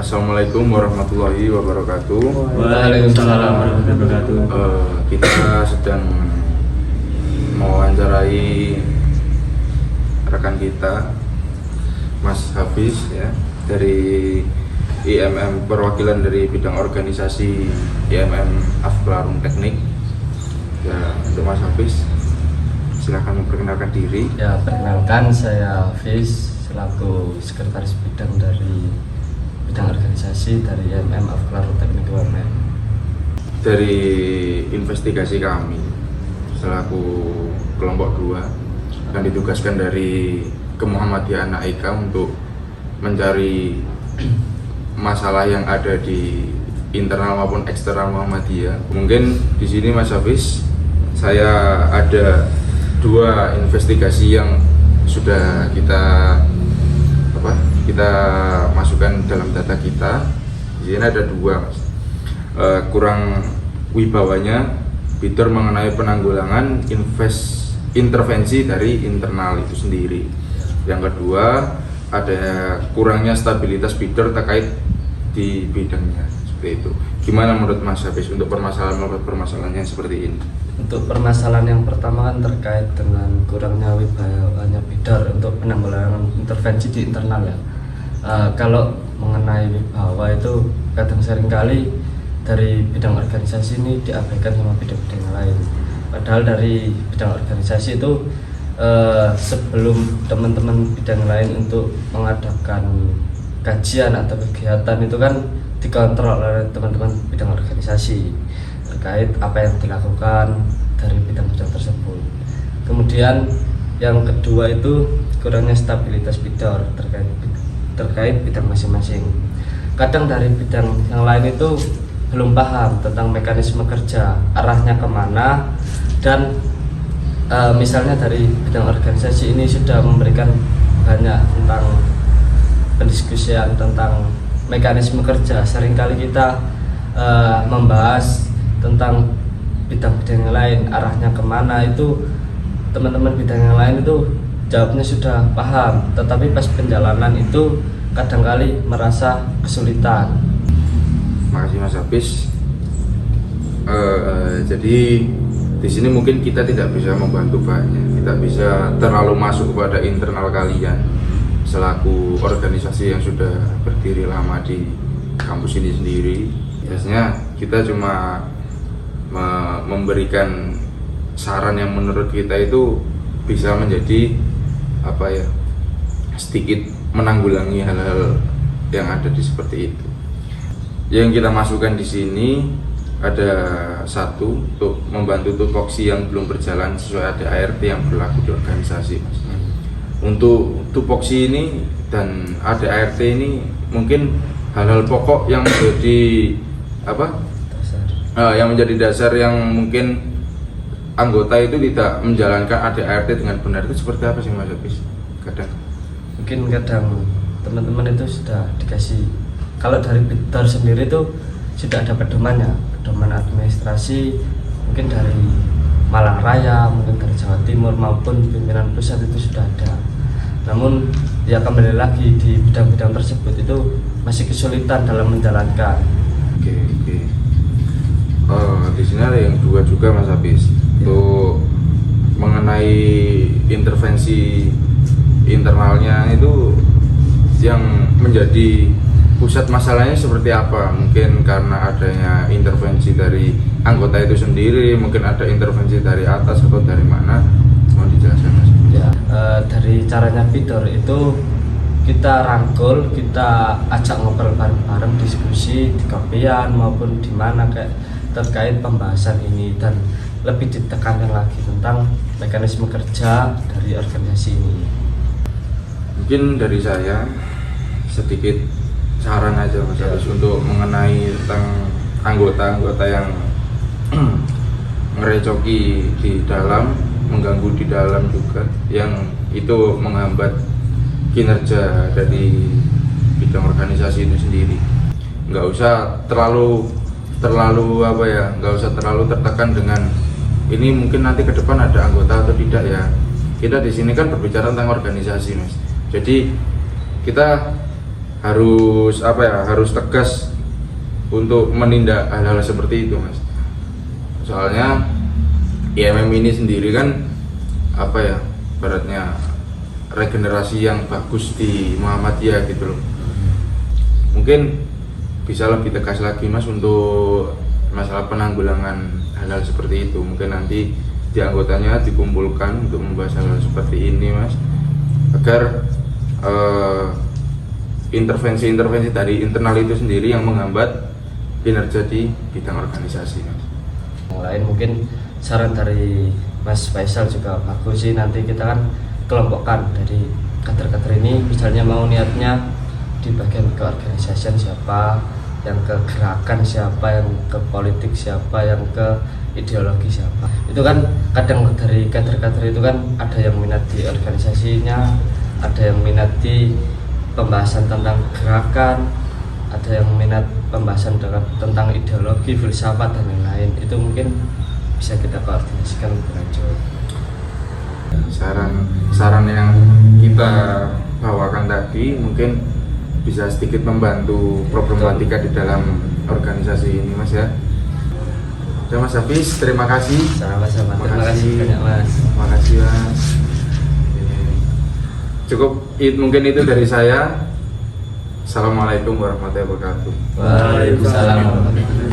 Assalamualaikum warahmatullahi wabarakatuh. Waalaikumsalam warahmatullahi wabarakatuh. Kita sedang mewawancarai rekan kita, Mas Hafiz ya, dari IMM, perwakilan dari bidang organisasi IMM Afklarum Teknik. Ya, untuk Mas Hafiz, silakan memperkenalkan diri. Ya, perkenalkan saya Hafiz selaku sekretaris bidang dari bidang organisasi dari IMM Afklarum Teknik UMN. Dari investigasi kami selaku kelompok 2 yang ditugaskan dari Kemuhammadiyaan Naika untuk mencari masalah yang ada di internal maupun eksternal Muhammadiyah. Mungkin di sini Mas Hafiz, saya ada 2 investigasi yang sudah kita masukkan dalam data kita. Di sini ada 2, Mas. Kurang wibawanya fitur mengenai penanggulangan intervensi dari internal itu sendiri. Yang kedua, ada kurangnya stabilitas bidder terkait di bidangnya, seperti itu. Gimana menurut Mas Hafiz untuk permasalahan yang seperti ini? Untuk permasalahan yang pertama kan terkait dengan kurangnya wibawanya bidder untuk penanggulangan intervensi di internal ya. Kalau mengenai wibawa itu kadang seringkali dari bidang organisasi ini diabaikan sama bidang-bidang yang lain. Padahal dari bidang organisasi itu sebelum teman-teman bidang lain untuk mengadakan kajian atau kegiatan itu kan dikontrol oleh teman-teman bidang organisasi terkait apa yang dilakukan dari bidang-bidang tersebut. Kemudian yang kedua itu kurangnya stabilitas bidang terkait bidang masing-masing. Kadang dari bidang yang lain itu belum paham tentang mekanisme kerja, arahnya kemana, dan misalnya dari bidang organisasi ini sudah memberikan banyak tentang pendiskusian tentang mekanisme kerja. Seringkali kita membahas tentang bidang-bidang yang lain, arahnya kemana, itu teman-teman bidang yang lain itu jawabnya sudah paham, tetapi pas penjalanan itu kadangkali merasa kesulitan. Makasih Mas Hafiz. Jadi di sini mungkin kita tidak bisa membantu banyak, tidak bisa terlalu masuk kepada internal kalian selaku organisasi yang sudah berdiri lama di kampus ini sendiri. Biasanya kita cuma memberikan saran yang menurut kita itu bisa menjadi sedikit menanggulangi hal-hal yang ada di seperti itu. Yang kita masukkan di sini ada 1 untuk membantu tupoksi yang belum berjalan sesuai ADART yang berlaku di organisasi, Mas. Untuk tupoksi ini dan ADART ini mungkin hal-hal pokok yang menjadi yang menjadi dasar yang mungkin anggota itu tidak menjalankan ADART dengan benar, itu seperti apa sih Mas Hafiz? Mungkin kadang teman-teman itu sudah dikasih, kalau dari bidder sendiri itu sudah ada pedomannya, pedoman administrasi mungkin dari Malang Raya, mungkin dari Jawa Timur maupun pimpinan pusat itu sudah ada. Namun ya kembali lagi di bidang-bidang tersebut itu masih kesulitan dalam menjalankan. Oke. Di sini ada yang 2 juga Mas Hafiz, untuk mengenai intervensi internalnya itu yang menjadi pusat masalahnya seperti apa? Mungkin karena adanya intervensi dari anggota itu sendiri, mungkin ada intervensi dari atas atau dari mana? Mohon dijelaskan Mas. Ya, dari caranya bidder itu kita rangkul, kita ajak ngobrol bareng-bareng, diskusi di kopian maupun di mana terkait pembahasan ini, dan lebih ditekankan lagi tentang mekanisme kerja dari organisasi ini. Mungkin dari saya sedikit saran aja Mas Hafiz untuk mengenai tentang anggota-anggota yang ngerecoki di dalam, mengganggu di dalam juga, yang itu menghambat kinerja dari bidang organisasi itu sendiri. Nggak usah terlalu nggak usah terlalu tertekan dengan ini mungkin nanti ke depan ada anggota atau tidak ya. Kita di sini kan berbicara tentang organisasi, Mas. Jadi kita harus apa ya, harus tegas untuk menindak hal-hal seperti itu, Mas. Soalnya IMM ini sendiri kan apa ya, baratnya regenerasi yang bagus di Muhammadiyah gitu loh. Mungkin bisa lebih tegas lagi, Mas, untuk masalah penanggulangan hal-hal seperti itu. Mungkin nanti di anggotanya dikumpulkan untuk membahas hal-hal seperti ini, Mas, agar intervensi-intervensi dari internal itu sendiri yang menghambat kinerja di bidang organisasi, Mas. Yang lain mungkin saran dari Mas Faisal juga bagus sih, nanti kita kan kelompokkan dari kader-kader ini, misalnya mau niatnya di bagian keorganisasian siapa, yang ke gerakan siapa, yang ke politik siapa, yang ke ideologi siapa. Itu kan kadang dari kader-kader itu kan ada yang minat di organisasinya, ada yang minat di pembahasan tentang gerakan, ada yang minat pembahasan tentang ideologi, filsafat dan lain-lain. Itu mungkin bisa kita koordinasikan lebih lanjut. Saran yang kita bawakan tadi mungkin bisa sedikit membantu problematika di dalam organisasi ini, Mas, ya. Oke, Mas Hafiz, terima kasih. Sama-sama. Terima kasih banyak, Mas. Terima kasih, Mas. Oke. Cukup mungkin itu dari saya. Assalamualaikum warahmatullahi wabarakatuh. Waalaikumsalam warahmatullahi wabarakatuh.